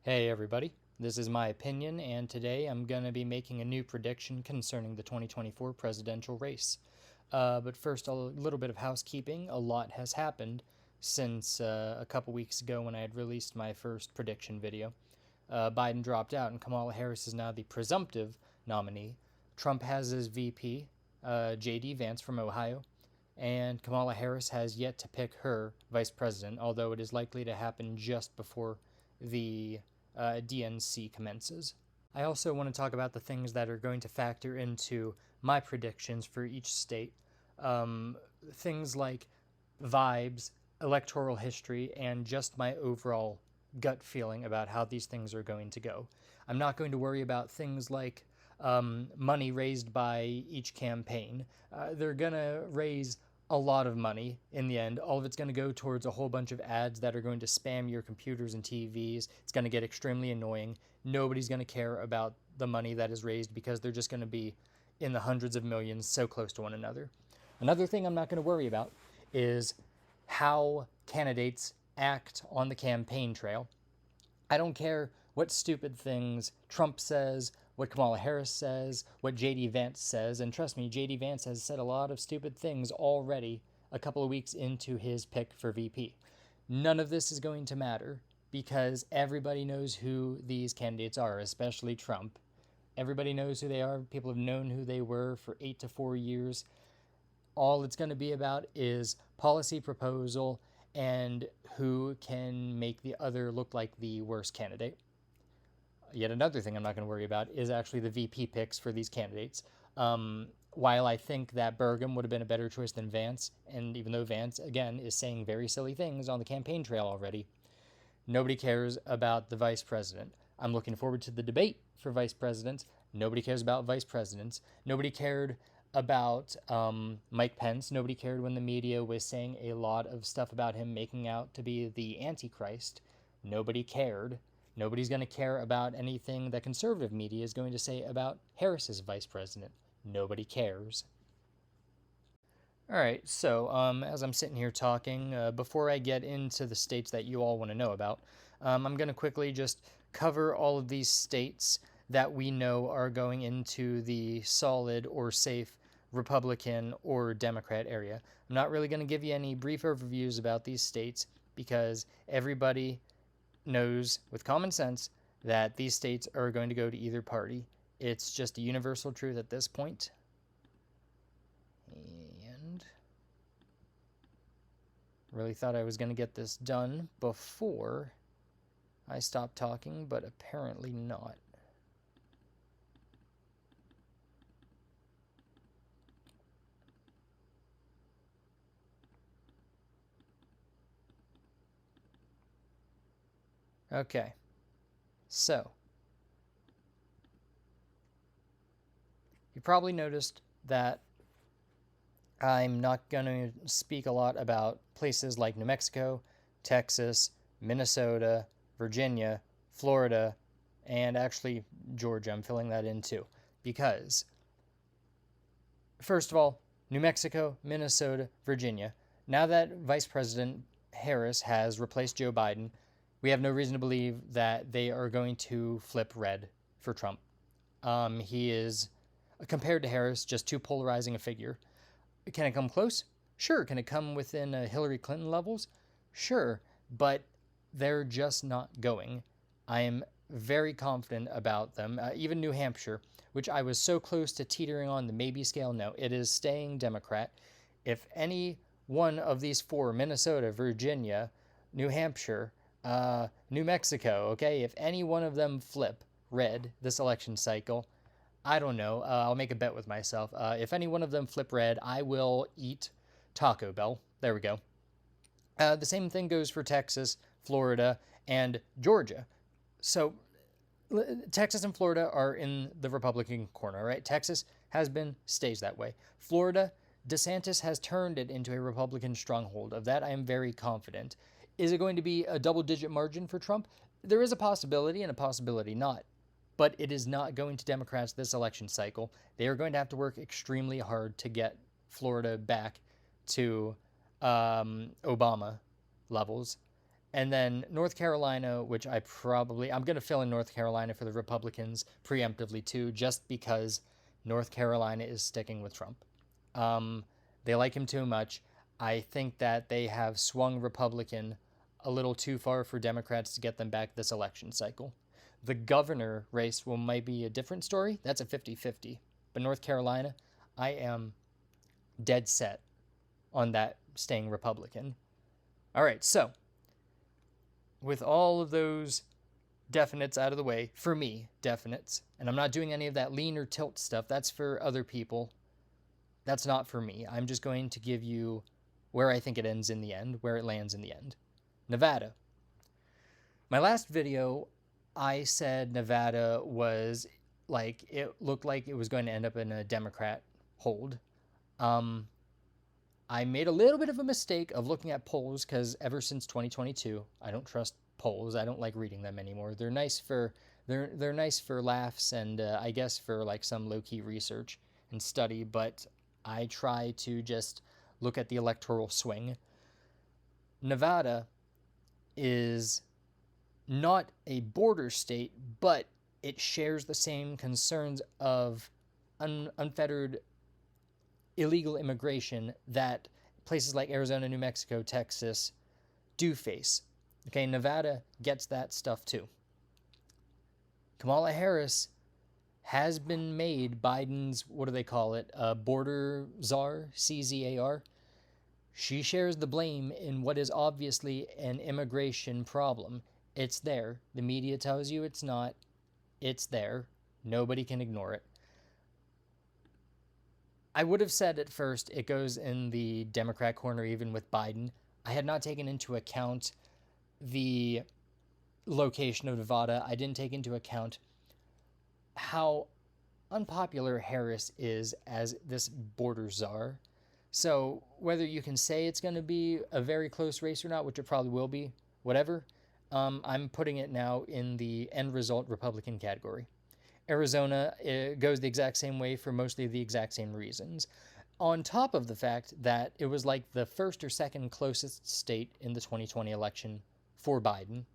Hey everybody, this is my opinion, and today I'm going to be making a new prediction concerning the 2024 presidential race. But first, a little bit of housekeeping. A lot has happened since a couple weeks ago when I had released my first prediction video. Biden dropped out, and Kamala Harris is now the presumptive nominee. Trump has his VP, J.D. Vance from Ohio, and Kamala Harris has yet to pick her vice president, although it is likely to happen just before the DNC commences. I also want to talk about the things that are going to factor into my predictions for each state. Things like vibes, electoral history, and just my overall gut feeling about how these things are going to go. I'm not going to worry about things like money raised by each campaign. They're going to raise a lot of money in the end. All of it's going to go towards a whole bunch of ads that are going to spam your computers and TVs. It's going to get extremely annoying. Nobody's going to care about the money that is raised because they're just going to be in the hundreds of millions so close to one another. Another thing I'm not going to worry about is how candidates act on the campaign trail. I don't care what stupid things Trump says, what Kamala Harris says, what J.D. Vance says, and trust me, J.D. Vance has said a lot of stupid things already a couple of weeks into his pick for VP. None of this is going to matter because everybody knows who these candidates are, especially Trump. Everybody knows who they are. People have known who they were for 8 to 4 years. All it's going to be about is policy proposal and who can make the other look like the worst candidate. Yet another thing I'm not going to worry about is actually the VP picks for these candidates. While I think that Burgum would have been a better choice than Vance, and even though Vance, again, is saying very silly things on the campaign trail already, nobody cares about the vice president. I'm looking forward to the debate for vice presidents. Nobody cares about vice presidents. Nobody cared about Mike Pence. Nobody cared when the media was saying a lot of stuff about him making out to be the Antichrist. Nobody cared. Nobody's going to care about anything that conservative media is going to say about Harris's vice president. Nobody cares. All right, so as I'm sitting here talking, before I get into the states that you all want to know about, I'm going to quickly just cover all of these states that we know are going into the solid or safe Republican or Democrat area. I'm not really going to give you any brief overviews about these states because everybody knows with common sense that these states are going to go to either party. It's just a universal truth at this point. And really thought I was going to get this done before I stopped talking, but apparently not. Okay, so you probably noticed that I'm not going to speak a lot about places like New Mexico, Texas, Minnesota, Virginia, Florida, and actually Georgia. I'm filling that in too. Because, first of all, New Mexico, Minnesota, Virginia, now that Vice President Harris has replaced Joe Biden, we have no reason to believe that they are going to flip red for Trump. He is, compared to Harris, just too polarizing a figure. Can it come close? Sure. Can it come within Hillary Clinton levels? Sure. But they're just not going. I am very confident about them. Even New Hampshire, which I was so close to teetering on the maybe scale, no, it is staying Democrat. If any one of these four, Minnesota, Virginia, New Hampshire, New Mexico, okay, if any one of them flip red this election cycle, I don't know. I'll make a bet with myself. If any one of them flip red, I will eat Taco Bell. There we go. The same thing goes for Texas, Florida, and Georgia. So Texas and Florida are in the Republican corner, right? Texas has been, stays that way. Florida, DeSantis has turned it into a Republican stronghold. Of that, I am very confident. Is it going to be a double-digit margin for Trump? There is a possibility and a possibility not. But it is not going to Democrats this election cycle. They are going to have to work extremely hard to get Florida back to Obama levels. And then North Carolina, which I'm going to fill in North Carolina for the Republicans preemptively too, just because North Carolina is sticking with Trump. They like him too much. I think that they have swung Republican a little too far for Democrats to get them back this election cycle. The governor race might be a different story. That's a 50-50. But North Carolina, I am dead set on that staying Republican. All right, so with all of those definites out of the way, for me, definites, and I'm not doing any of that lean or tilt stuff. That's for other people. That's not for me. I'm just going to give you where I think it ends in the end, where it lands in the end. Nevada. My last video, I said Nevada was like, it looked like it was going to end up in a Democrat hold. I made a little bit of a mistake of looking at polls because ever since 2022, I don't trust polls. I don't like reading them anymore. They're nice for laughs and I guess for like some low-key research and study, but I try to just look at the electoral swing. Nevada is not a border state, but it shares the same concerns of unfettered illegal immigration that places like Arizona, New Mexico, Texas do face. Okay, Nevada gets that stuff too. Kamala Harris has been made Biden's, what do they call it, border czar, CZAR. She shares the blame in what is obviously an immigration problem. It's there. The media tells you it's not. It's there. Nobody can ignore it. I would have said at first it goes in the Democrat corner even with Biden. I had not taken into account the location of Nevada. I didn't take into account how unpopular Harris is as this border czar. So whether you can say it's going to be a very close race or not, which it probably will be, whatever, I'm putting it now in the end result Republican category. Arizona goes the exact same way for mostly the exact same reasons. On top of the fact that it was like the first or second closest state in the 2020 election for Biden.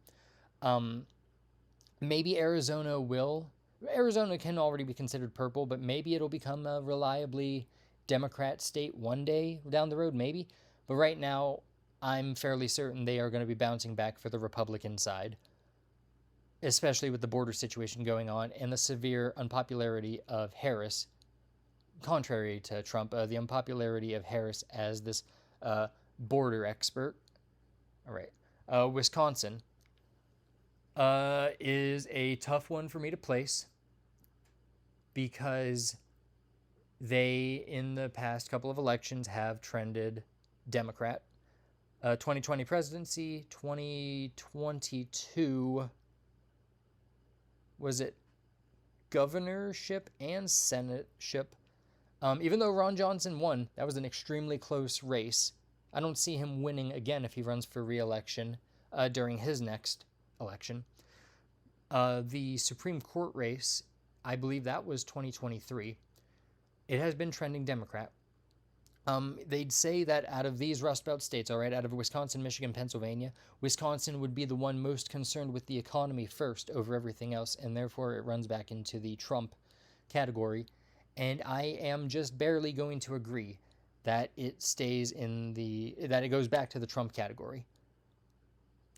Maybe Arizona will. Arizona can already be considered purple, but maybe it'll become a reliably Democrat state one day down the road, maybe. But right now, I'm fairly certain they are going to be bouncing back for the Republican side, especially with the border situation going on and the severe unpopularity of Harris, contrary to Trump, the unpopularity of Harris as this border expert. All right. Wisconsin is a tough one for me to place because they, in the past couple of elections, have trended Democrat. 2020 presidency, 2022, was it governorship and senateship? Even though Ron Johnson won, that was an extremely close race. I don't see him winning again if he runs for re-election during his next election. The Supreme Court race, I believe that was 2023. It has been trending Democrat. They'd say that out of these Rust Belt states, all right, out of Wisconsin, Michigan, Pennsylvania, Wisconsin would be the one most concerned with the economy first over everything else, and therefore it runs back into the Trump category. And I am just barely going to agree that it stays in that it goes back to the Trump category.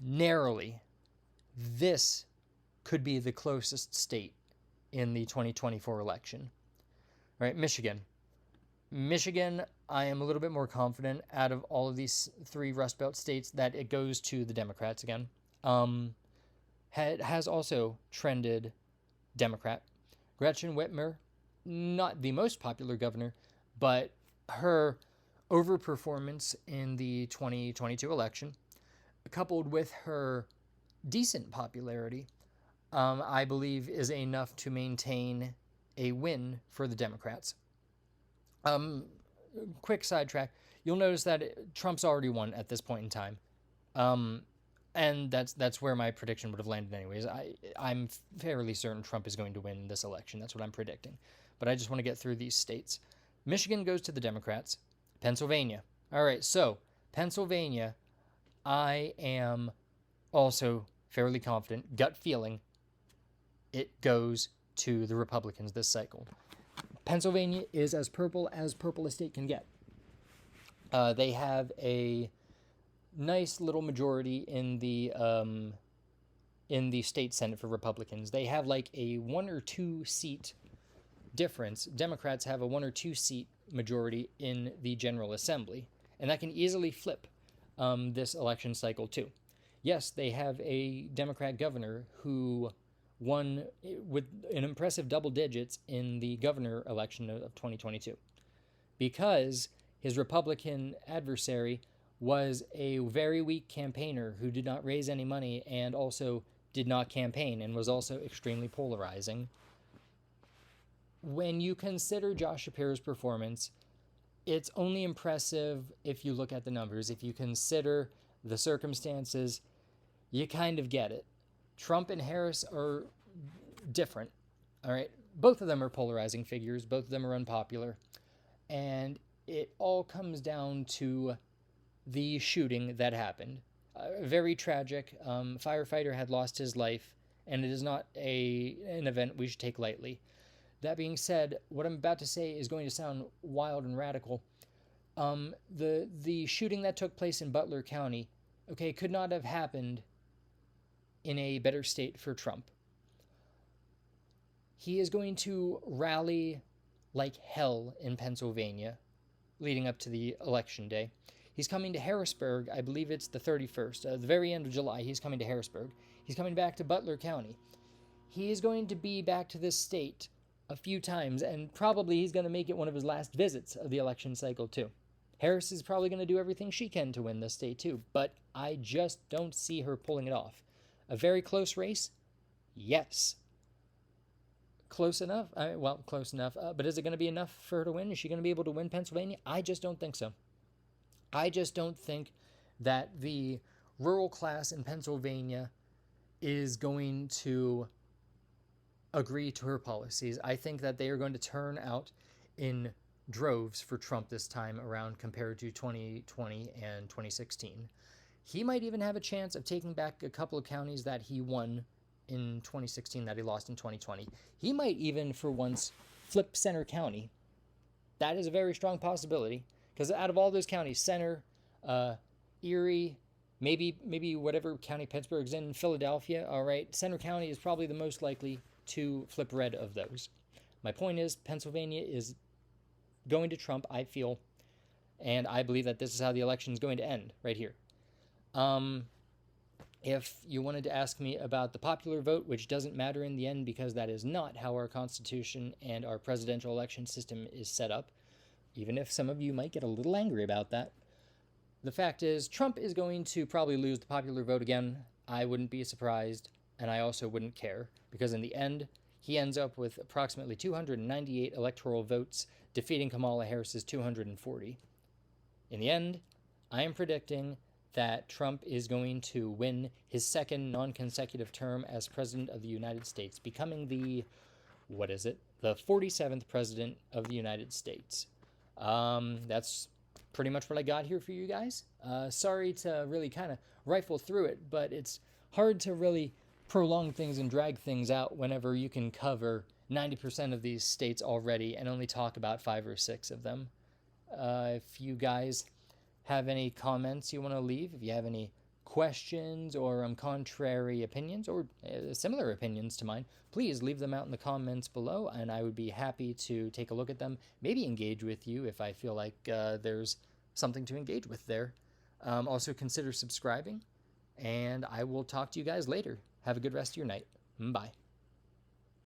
Narrowly, this could be the closest state in the 2024 election. All right, Michigan, I am a little bit more confident out of all of these three Rust Belt states that it goes to the Democrats again. Has also trended Democrat. Gretchen Whitmer, not the most popular governor, but her overperformance in the 2022 election, coupled with her decent popularity, I believe is enough to maintain a win for the Democrats. Quick sidetrack. You'll notice that Trump's already won at this point in time. And that's where my prediction would have landed anyways. I'm fairly certain Trump is going to win this election. That's what I'm predicting. But I just want to get through these states. Michigan goes to the Democrats. Pennsylvania. All right, so Pennsylvania, I am Also fairly confident, gut feeling, it goes to the Republicans this cycle. Pennsylvania is as purple a state can get. They have a nice little majority in the state Senate for Republicans. They have like a 1 or 2 seat difference. Democrats have a 1 or 2 seat majority in the General Assembly, and that can easily flip this election cycle too. Yes, they have a Democrat governor who won with an impressive double digits in the governor election of 2022 because his Republican adversary was a very weak campaigner who did not raise any money and also did not campaign and was also extremely polarizing. When you consider Josh Shapiro's performance, it's only impressive if you look at the numbers. If you consider the circumstances, you kind of get it. Trump and Harris are different, all right? Both of them are polarizing figures. Both of them are unpopular. And it all comes down to the shooting that happened. Very tragic. Firefighter had lost his life, and it is not an event we should take lightly. That being said, what I'm about to say is going to sound wild and radical. The shooting that took place in Butler County, okay, could not have happened in a better state for Trump. He is going to rally like hell in Pennsylvania leading up to the election day. He's coming to Harrisburg, I believe it's the 31st, the very end of July, he's coming to Harrisburg. He's coming back to Butler County. He is going to be back to this state a few times, and probably he's going to make it one of his last visits of the election cycle too. Harris is probably going to do everything she can to win this state too, but I just don't see her pulling it off. A very close race? Yes. Close enough? Close enough. But is it going to be enough for her to win? Is she going to be able to win Pennsylvania? I just don't think so. I just don't think that the rural class in Pennsylvania is going to agree to her policies. I think that they are going to turn out in droves for Trump this time around compared to 2020 and 2016. He might even have a chance of taking back a couple of counties that he won in 2016 that he lost in 2020. He might even, for once, flip Center County. That is a very strong possibility, because out of all those counties, Center, Erie, maybe whatever county Pittsburgh's in, Philadelphia, all right, Center County is probably the most likely to flip red of those. My point is, Pennsylvania is going to Trump, I feel, and I believe that this is how the election is going to end, right here. If you wanted to ask me about the popular vote, which doesn't matter in the end because that is not how our Constitution and our presidential election system is set up, even if some of you might get a little angry about that, the fact is Trump is going to probably lose the popular vote again. I wouldn't be surprised, and I also wouldn't care, because in the end, he ends up with approximately 298 electoral votes, defeating Kamala Harris's 240. In the end, I am predicting that Trump is going to win his second non-consecutive term as President of the United States, becoming the 47th President of the United States. That's pretty much what I got here for you guys. Sorry to really kind of rifle through it, but it's hard to really prolong things and drag things out whenever you can cover 90% of these states already and only talk about 5 or 6 of them. If you guys have any comments you want to leave, if you have any questions or contrary opinions or similar opinions to mine, please leave them out in the comments below, and I would be happy to take a look at them, maybe engage with you if I feel like there's something to engage with there. Also consider subscribing, and I will talk to you guys later. Have a good rest of your night. Bye.